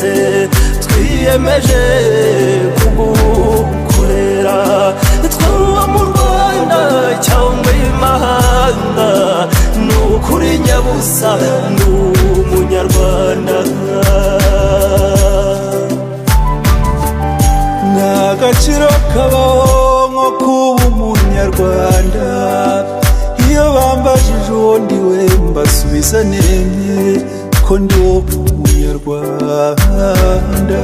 duhetse twiyemeje kugukorera twaba mu Rwanda cyangwa imahanga nukuri nyabusa n'umunyarwanda n'agaciro kabaho nko kuba umunyarwanda iyo bambajije uwo ndiwe mbasubiza nemye ko ndi umunyarwanda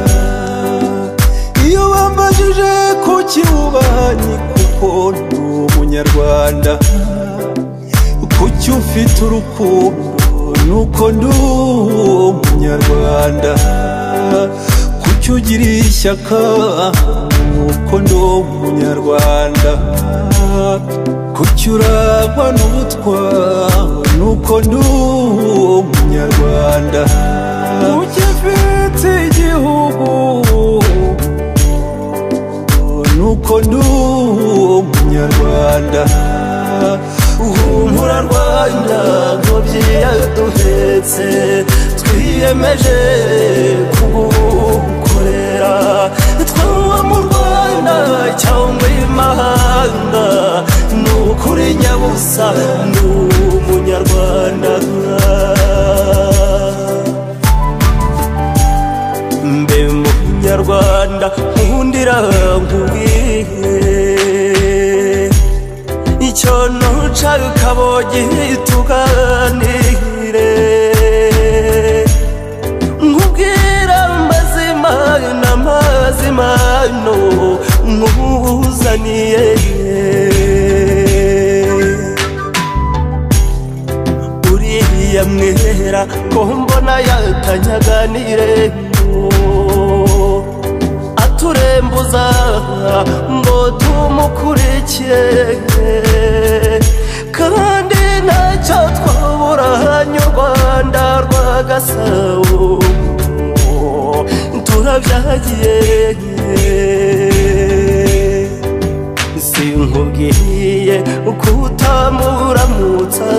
iyo bambajije kuki wubahanye kuko ndi umunyarwanda kuki ufite urukundo nuko ndi umunyarwanda kuki ugira ishyaka nuko ndi umunyarwanda kuki urangwa n'ubutwari nuko ndi umunyarwanda kuki mfite igihugu nuko ndi umunyarwanda humura Rwanda ngobyi yaduhetse twiyemeje kugukorera twaba mu Rwanda cyangwa imahanga nukuri nyabusa n'umunyarwanda mbe munyarwanda nkundira nkubwire icyo ntuca kabogi tuganire nkubwira amazima n'amazimano nkuzaniye uriya mwera ko mbona yatanyaganire aturembuza ngo tumukurikire kandi ntacyo twaburanye u Rwanda rwa Gasabo turabyagiye sinkubwiye kutamuramutsa